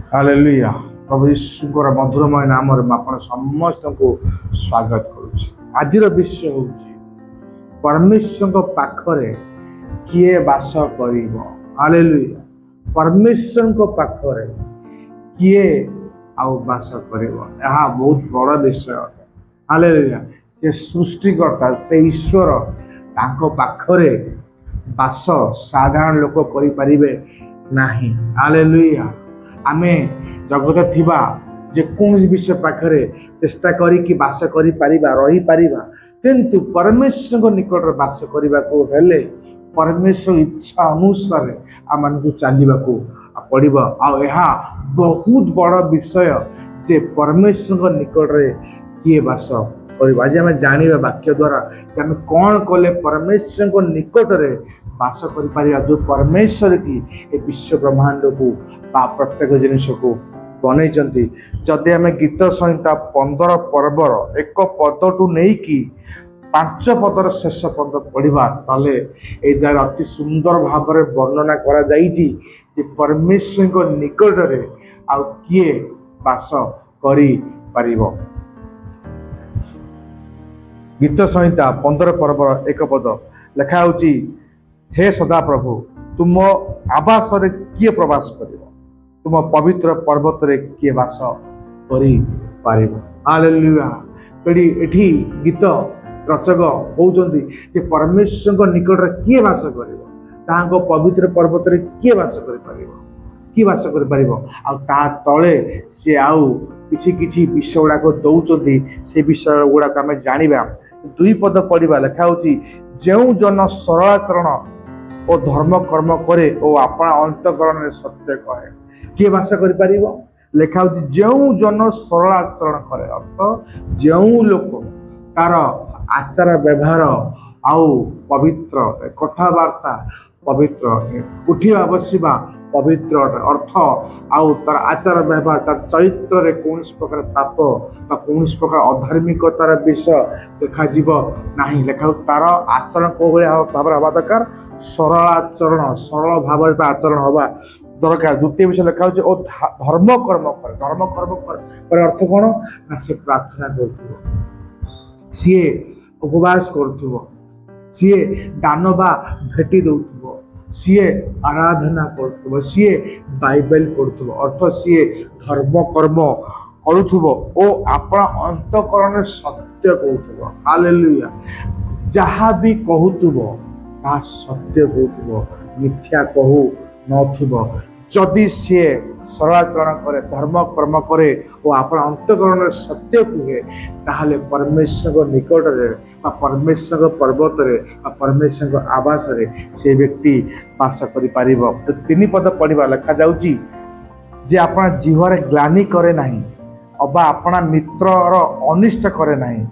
Hallelujah. प्रभु यीशुଙ୍କର मधुरमय नाम आपण समस्त को स्वागत करुछि। आज विषय हूँ परमेश्वर पाखरे किए वास करिवो। हालेलुया। परमेश्वर पाखरे किए आउ वास करिवो, यह बहुत बड़ विषय। हालेलुया। से सृष्टिकर्ता से ईश्वर तांको पाखरे वास साधारण लोक करि परिबे नाही। हालेलुया। आमे जगत थिबा जेकोसी विषय पाखरे चेष्टा करी बास करि परिबा रही परिबा, किंतु परमेश्वर निकट बास करने को हेले परमेश्वर इच्छा अनुसार आम को चलने को पड़ो। आ बहुत बड़ विषय जे परमेश्वर निकट रे किए बास कर। आज आम जाना वाक्य द्वारा आम कौन कले परमेश्वर निकट रे बास कर, जो परमेश्वर की ए विश्व ब्रह्मांड को प्रत्येक जिनिस को बन। जदि आम गीत संहिता 15 पर्वर एक पद टू नहीं कि 5 पदर शेष पद पढ़ा ताले यार अति सुंदर भाव में वर्णना करा जाइछि जे परमेश्वर निकट रे आ किए बास करि परिबो। गीत संहिता 15 पर्वर एक पद लेखा होछि, हे सदा प्रभु तुम आवास रे किए प्रवास करिवो, तुम पवित्र पर्वत रे किए वास करि पारिबो। हालेलुया। एठी गीत रचक कहउचंती जे परमेश्वर निकट रे किए वास करिवो, ताहाको पवित्र पर्वत रे किए वास करि पारिबो, किए वास करि पारिबो। आ ता तळे से आउ किछि किछि विषय गुडा को दउचंती, से विषय गुडा को हमें जानिबा। 2 पद पढ़िबा लेखा होछि, जेउ जन सरलाचरण और धर्म कर्म करे और अपना अंतकरण रे सत्य कहे किए वास करि पारिबो। लेखा होछि जेउ जन सरल आचरण करे, अर्थ जेउ लोक तार आचार व्यवहार आउ पवित्र कथबार्ता पवित्र उठिबा बसिबा पवित्र अर्थ आउ तार आचार व्यवहार तार चरित्र रे कौन प्रकार पाप बा कौन प्रकार अधार्मिकतार विषय देखा जीव नाही। लेखा तार आचरण को भाव हवा दरकार, सरल आचरण सरल भाव आचरण हवा दरकार। द्वितीय विषय लिखा होछि ओ धर्म कर्म करे। धर्म कर्म करे अर्थ कौन ना, से प्रार्थना करथुबो, सी उपवास करथुबो, सी दान बा भेटी दउथुबो, सी आराधना करथुबो, सी बाइबल पढ़ुथुबो, अर्थ सी धर्म कर्म करुथुबो ओ अपना अंतकरण सत्य कहथुबो। हालेलुया। जहा भी कहथुबो ता सत्य कहथुबो, मिथ्या कहू नथुबो। जदि सी सरलाचरण करे धर्म कर्म करे और अपना अंतकरण सत्य कहे, ताहले परमेश्वर निकट रे परमेश्वर पर्वत रे परमेश्वर आवास रे से व्यक्ति वास करि पारिबो। तो 3 पद पढ़िबा लेखा जाउची, जे अपना जीवरे ग्लानि करे नाही, अबा अपना मित्रर अनिष्ट करे नाही,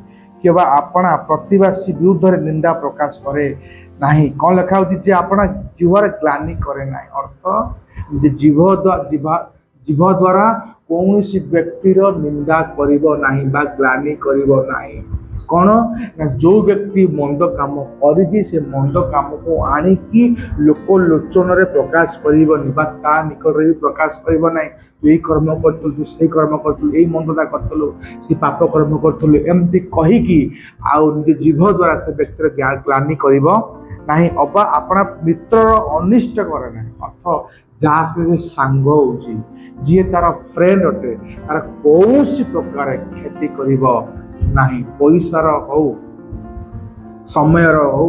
केबा अपना प्रतिवासी विरुद्ध रे निंदा प्रकाश करे नाही। कौन लेखा होछि, जे अपना जीवरे ग्लानि करे नाही, अर्थ जीव द्वारा कौन व्यक्तिर निंदा करिबो नाही बा ग्लानि करिबो नाही। कौन ना, जो व्यक्ति मंद काम करिछि से मंद काम को आनी कि लोक लोचन रे प्रकाश करिबोनी बा ता निकट रे प्रकाश करिबो नाही। यही कर्म करतलु, से कर्म करतलु, यही मंदता करतलु, से पाप कर्म करतलु, एमती कही कि आउ निज जीव द्वारा से व्यक्तिर ग्लानि करिबो नाही, अबा अपना मित्रर अनिष्ट करे नाही। अर्थ जहाँ सांग होची, जी तार फ्रेंड अटे, तार कौन प्रकार क्षति करिबो नाही। पैसार हो, समयर हो,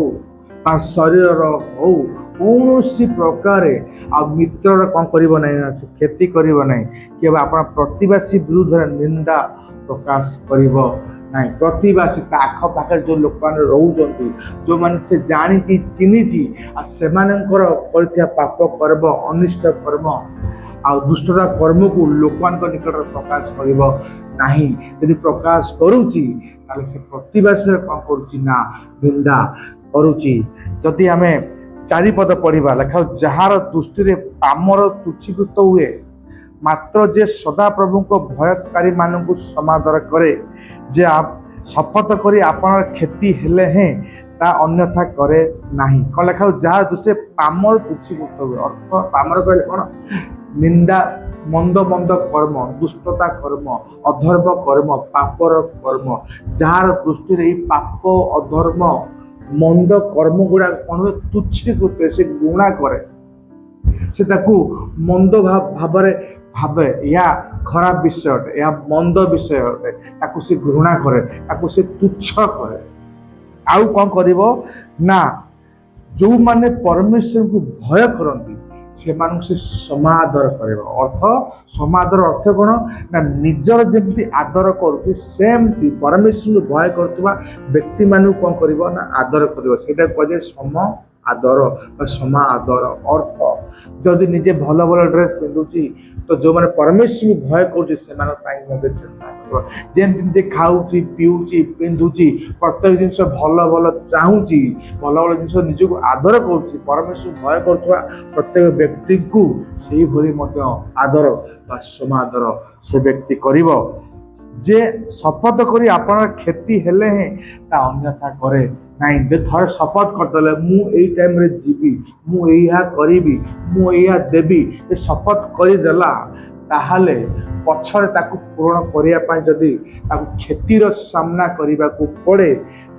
शरीर हो, कौन प्रकार आ मित्र कौन करिबो नाही ना, से क्षति करिबो नाही। केवल अपना प्रतिवासी विरुद्ध निंदा प्रकाश करिबो नाही। प्रतिवासी आख पाखे जो लोक मैंने रोचंती, जो मैंने से जानी चिन्हिची आ सेमानंकर करथिया पाप कर्म अनिष्ट कर्म आ दुष्टता कर्म को लोक निकट प्रकाश करिबो नाही। यदि प्रकाश करूची ताले से प्रतिवासी कौन करूची ना, निंदा करूची। जदि आमे 4 पद पढ़िबा लेखा, जहार दृष्टि रे पामर तुच्छीकृत हुए, मात्र जे सदा प्रभु को भयकारी मानू समादर करे, जे आप शपथ करी आपन क्षति हेले हैं ता अन्यथा करे नाही। कौन लेखा, जहार दृष्टि पामर तुच्छीकृत हुए, अर्थ पामर कहले कौन, निंदा ମନ୍ଦ ମନ୍ଦ କର୍ମ, ଦୁଷ୍ଟତା କର୍ମ, ଅଧର୍ମ କର୍ମ, ପାପର କର୍ମ, ଯାହାର ଦୃଷ୍ଟିରେ ଏଇ ପାପ ଅଧର୍ମ ମନ୍ଦ କର୍ମ ଗୁଡ଼ାକ କ'ଣ ହୁଏ? ତୁଚ୍ଛ ରୂପେ ସେ ଘୃଣା କରେ, ସେ ତାକୁ ମନ୍ଦ ଭାବରେ ଭାବେ ଏହା ଖରାପ ବିଷୟ ଅଟେ, ଏହା ମନ୍ଦ ବିଷୟ ଅଟେ, ତାକୁ ସେ ଘୃଣା କରେ, ତାକୁ ସେ ତୁଚ୍ଛ କରେ। ଆଉ କ'ଣ କରିବ ନା, ଯେଉଁମାନେ ପରମେଶ୍ୱରଙ୍କୁ ଭୟ କରନ୍ତି ସେମାନଙ୍କୁ ସେ ସମାଦର କରିବ। ସମାଦର ଅର୍ଥ କ'ଣ ନା, ନିଜର ଯେମିତି ଆଦର କରୁଛି ସେମିତି ପରମେଶ୍ୱରଙ୍କୁ ଭୟ କରୁଥିବା ବ୍ୟକ୍ତିମାନଙ୍କୁ କ'ଣ କରିବ ନା ଆଦର କରିବ। ସେଇଟା କୁହାଯାଏ ସମ ଆଦର ବା ସମା ଆଦର। ଅର୍ଥ ଯଦି ନିଜେ ଭଲ ଭଲ ଡ୍ରେସ୍ ପିନ୍ଧୁଛି ତ ଯେଉଁମାନେ ପରମେଶ୍ୱରଙ୍କୁ ଭୟ କରୁଛି ସେମାନଙ୍କ ପାଇଁ ମଧ୍ୟ ଚିନ୍ତା କରିବ। ଯେମିତି ନିଜେ ଖାଉଛି, ପିଉଛି, ପିନ୍ଧୁଛି, ପ୍ରତ୍ୟେକ ଜିନିଷ ଭଲ ଭଲ ଚାହୁଁଛି, ଭଲ ଭଲ ଜିନିଷ ନିଜକୁ ଆଦର କରୁଛି, ପରମେଶ୍ୱରଙ୍କୁ ଭୟ କରୁଥିବା ପ୍ରତ୍ୟେକ ବ୍ୟକ୍ତିଙ୍କୁ ସେଇଭଳି ମଧ୍ୟ ଆଦର ବା ସମାଦର ସେ ବ୍ୟକ୍ତି କରିବ। ଯେ ଶପଥ କରି ଆପଣଙ୍କ କ୍ଷତି ହେଲେ ହିଁ ତା ଅନ୍ୟଥା କରେ ନାହିଁ। ଯେ ଥରେ ଶପଥ କରିଦେଲେ ମୁଁ ଏଇ ଟାଇମ୍ରେ ଯିବି, ମୁଁ ଏଇଆ କରିବି, ମୁଁ ଏଇଆ ଦେବି, ଯେ ଶପଥ କରିଦେଲା ତାହେଲେ ପଛରେ ତାକୁ ପୂରଣ କରିବା ପାଇଁ ଯଦି ତାକୁ କ୍ଷତିର ସାମ୍ନା କରିବାକୁ ପଡ଼େ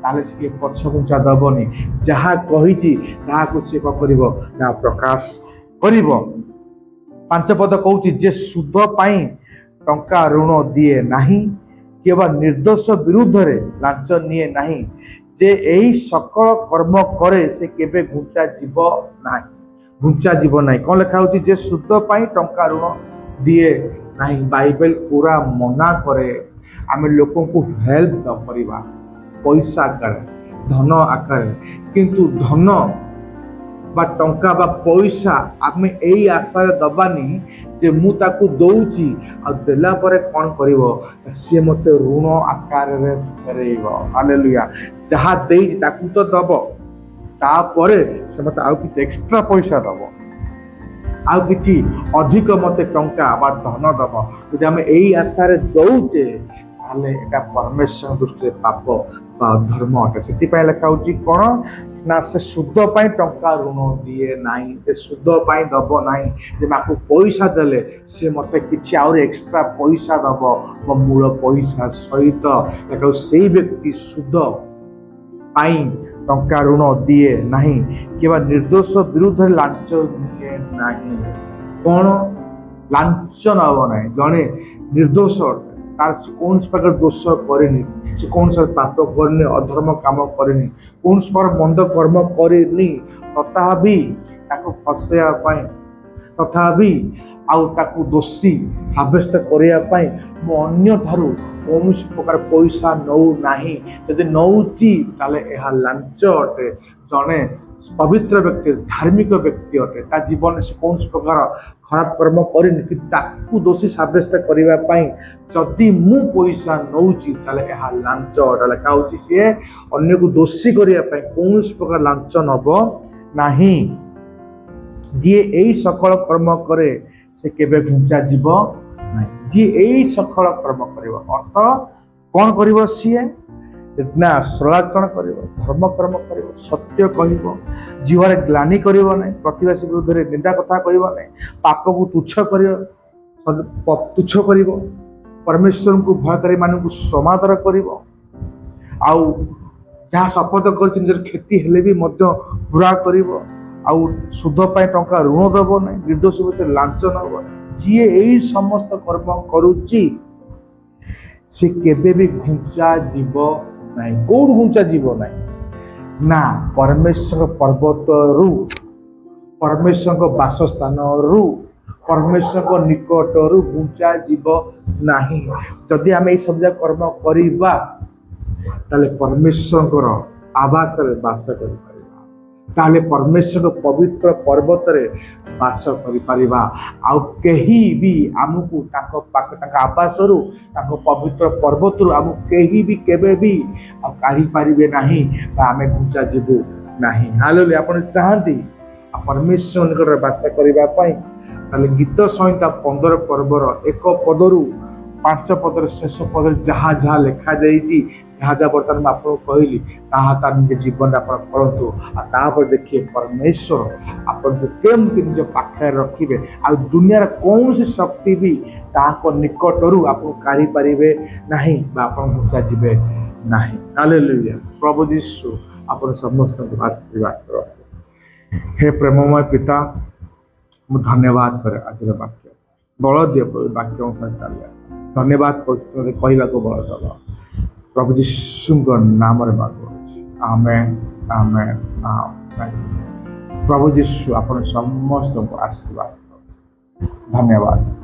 ତାହେଲେ ସେ ପଛ ଘୁଞ୍ଚା ଦେବନି। ଯାହା କହିଛି ତାହାକୁ ସେ କ'ଣ କରିବ ନା ପ୍ରକାଶ କରିବ। 5 ପଦ କହୁଛି, ଯେ ସୁଧ ପାଇଁ ଟଙ୍କା ଋଣ ଦିଏ ନାହିଁ, କିମ୍ବା ନିର୍ଦ୍ଦୋଷ ବିରୁଦ୍ଧରେ ଲାଞ୍ଚ ନିଏ ନାହିଁ, ଯେ ଏହି ସକଳ କର୍ମ କରେ ସେ କେବେ ଘୁଞ୍ଚା ଯିବ ନାହିଁ। କ'ଣ ଲେଖା ହେଉଛି? ଯେ ସୁଧ ପାଇଁ ଟଙ୍କା ଋଣ ଦିଏ ନାହିଁ। ବାଇବେଲ ପୁରା ମନା କରେ ଆମେ ଲୋକଙ୍କୁ ହେଲ୍ପ ନ କରିବା ପଇସା ଆକାରରେ, ଧନ ଆକାରରେ। କିନ୍ତୁ ଧନ ବା ଟଙ୍କା ବା ପଇସା ଆମେ ଏଇ ଆଶାରେ ଦବାନି ଯେ ମୁଁ ତାକୁ ଦଉଛି ଆଉ ଦେଲା ପରେ କ'ଣ କରିବ, ସିଏ ମୋତେ ଋଣ ଆକାରରେ ଫେରେଇବ। ହାଲେଲୁୟା। ଯାହା ଦେଇଛି ତାକୁ ତ ଦବ, ତାପରେ ସେ ମୋତେ ଆଉ କିଛି ଏକ୍ସଟ୍ରା ପଇସା ଦବ, ଆଉ କିଛି ଅଧିକ ମୋତେ ଟଙ୍କା ବା ଧନ ଦବ। ଯଦି ଆମେ ଏଇ ଆଶାରେ ଦଉଛେ ତାହେଲେ ଏଟା ପରମେଶ୍ୱର ଦୃଷ୍ଟିରେ ପାପ ବା ଧର୍ମ ଅଟେ। ସେଥିପାଇଁ ଲେଖା ହେଉଛି କ'ଣ ନା, ସେ ସୁଧ ପାଇଁ ଟଙ୍କା ଋଣ ଦିଏ ନାହିଁ, ସେ ସୁଧ ପାଇଁ ଦବ ନାହିଁ। ଯେ ତାକୁ ପଇସା ଦେଲେ ସେ ମୋତେ କିଛି ଆହୁରି ଏକ୍ସଟ୍ରା ପଇସା ଦବ ମୋ ମୂଳ ପଇସା ସହିତ। ଲେଖା ସେଇ ବ୍ୟକ୍ତି ସୁଧ ପାଇଁ ଟଙ୍କା ଋଣ ଦିଏ ନାହିଁ, କିମ୍ବା ନିର୍ଦ୍ଦୋଷ ବିରୁଦ୍ଧରେ ଲାଞ୍ଚ ନିଏ ନାହିଁ। କ'ଣ ଲାଞ୍ଚ ନେବ ନାହିଁ? ଜଣେ ନିର୍ଦ୍ଦୋଷ ଅଟେ, ତାର କୌଣସି ପ୍ରକାର ଦୋଷ କରିନି, ସେ କୌଣସି ପାପ କରିନି, ଅଧର୍ମ କାମ କରିନି, କୌଣସି ପ୍ରକାର ମନ୍ଦ କର୍ମ କରିନି, ତଥାପି ତାକୁ ଫସେଇବା ପାଇଁ, ତଥାପି ଆଉ ତାକୁ ଦୋଷୀ ସାବ୍ୟସ୍ତ କରିବା ପାଇଁ ମୁଁ ଅନ୍ୟଠାରୁ କୌଣସି ପ୍ରକାର ପଇସା ନେଉ ନାହିଁ। ଯଦି ନେଉଛି ତାହେଲେ ଏହା ଲାଞ୍ଚ ଅଟେ। ଜଣେ ପବିତ୍ର ବ୍ୟକ୍ତି, ଧାର୍ମିକ ବ୍ୟକ୍ତି ଅଟେ, ତା ଜୀବନରେ ସେ କୌଣସି ପ୍ରକାର ଖରାପ କର୍ମ କରିନି, କିନ୍ତୁ ତାକୁ ଦୋଷୀ ସାବ୍ୟସ୍ତ କରିବା ପାଇଁ ଯଦି ମୁଁ ପଇସା ନେଉଛି ତାହେଲେ ଏହା ଲାଞ୍ଚ ଅଟେ। ଲେଖା ହେଉଛି ସିଏ ଅନ୍ୟକୁ ଦୋଷୀ କରିବା ପାଇଁ କୌଣସି ପ୍ରକାର ଲାଞ୍ଚ ନେବ ନାହିଁ। ଯିଏ ଏଇ ସକଳ କର୍ମ କରେ ସେ କେବେ ଘୁଞ୍ଚା ଯିବ ନାହିଁ। ଯିଏ ଏଇ ସକଳ କର୍ମ କରିବ, ଅର୍ଥ କ'ଣ କରିବ? ସିଏ ନା ସରଳାଚରଣ କରିବ, ଧର୍ମକର୍ମ କରିବ, ସତ୍ୟ କହିବ, ଜୀବରେ ଗ୍ଲାନି କରିବ ନାହିଁ, ପ୍ରତିବାସୀ ବିରୁଦ୍ଧରେ ନିନ୍ଦା କଥା କହିବ ନାହିଁ, ପାପକୁ ତୁଚ୍ଛ କରିବ, ପରମେଶ୍ୱରଙ୍କୁ ଭୟକାରୀ ମାନଙ୍କୁ ସମାଦର କରିବ, ଆଉ ଯାହା ଶପଥ କରିଛି ନିଜର କ୍ଷତି ହେଲେ ବି ମଧ୍ୟ ପୁରା କରିବ, ଆଉ ସୁଧ ପାଇଁ ଟଙ୍କା ଋଣ ଦେବ ନାହିଁ, ନିର୍ଦ୍ଦୋଷ ବିଷୟରେ ଲାଞ୍ଚ ନେବ ନାହିଁ। ଯିଏ ଏଇ ସମସ୍ତ କର୍ମ କରୁଛି ସେ କେବେ ବି ଘୁଞ୍ଚା ଯିବ ନାହିଁ। କୋଉଠୁ ଘୁଞ୍ଚା ଯିବ ନାହିଁ? ନା ପରମେଶ୍ୱର ପର୍ବତରୁ, ପରମେଶ୍ୱରଙ୍କ ବାସସ୍ଥାନରୁ, ପରମେଶ୍ୱରଙ୍କ ନିକଟରୁ ଘୁଞ୍ଚା ଯିବ ନାହିଁ। ଯଦି ଆମେ ଏଇ ସବୁ ଯାକ କର୍ମ କରିବା ତାହେଲେ ପରମେଶ୍ୱରଙ୍କର ଆବାସରେ ବାସ କରିପାରିବା, ତାହେଲେ ପରମେଶ୍ୱରଙ୍କ ପବିତ୍ର ପର୍ବତରେ ବାସ କରିପାରିବା। ଆଉ କେହି ବି ଆମକୁ ତାଙ୍କ ଆବାସରୁ, ତାଙ୍କ ପବିତ୍ର ପର୍ବତରୁ ଆମକୁ କେହି ବି କେବେ ବି ଆଉ କାଢ଼ିପାରିବେ ନାହିଁ ବା ଆମେ ଘୁଞ୍ଚା ଯିବୁ ନାହିଁ। ହାଲେଲୁୟା। ଆପଣ ଚାହାନ୍ତି ପରମେଶ୍ୱର ନିକଟରେ ବାସ କରିବା ପାଇଁ, ତାହେଲେ ଗୀତ ସଂହିତା 15 ପର୍ବର 1 ପଦରୁ 5 ପଦର ଶେଷ ପଦରେ ଯାହା ଯାହା ଲେଖାଯାଇଛି, ଯାହା ଯାହା ବର୍ତ୍ତମାନ ମୁଁ ଆପଣଙ୍କୁ କହିଲି ତାହା ତା ନିଜ ଜୀବନରେ ଆପଣ କରନ୍ତୁ। ଆଉ ତାପରେ ଦେଖିବେ ପରମେଶ୍ୱର ଆପଣଙ୍କୁ କେମିତି ନିଜ ପାଖରେ ରଖିବେ। ଆଉ ଦୁନିଆର କୌଣସି ଶକ୍ତି ବି ତାହାଙ୍କ ନିକଟରୁ ଆପଣଙ୍କୁ କାଢ଼ି ପାରିବେ ନାହିଁ ବା ଆପଣ ଘୁଞ୍ଚା ଯିବେ ନାହିଁ। ହାଲେଲୁୟା। ପ୍ରଭୁ ଯୀଶୁ ଆପଣ ସମସ୍ତଙ୍କୁ ଆଶୀର୍ବାଦ କରନ୍ତୁ। ହେ ପ୍ରେମମୟ ପିତା, ମୁଁ ଧନ୍ୟବାଦ କରେ ଆଜିର ବାକ୍ୟ ବଳ ଦିଅ ପ୍ରଭୁ, ବାକ୍ୟ ଅନୁସାରେ ଚାଲିବା। ଧନ୍ୟବାଦ କରୁଛି ମୋତେ କହିବାକୁ ବଳ ଦେବ। ପ୍ରଭୁ ଯୀଶୁଙ୍କ ନାମରେ ମାଗୁଅଛି। ଆମେନ୍, ଆମେନ୍, ଆମେନ୍। ପ୍ରଭୁ ଯୀଶୁ ଆପଣ ସମସ୍ତଙ୍କୁ ଆଶୀର୍ବାଦ କରନ୍ତୁ। ଧନ୍ୟବାଦ।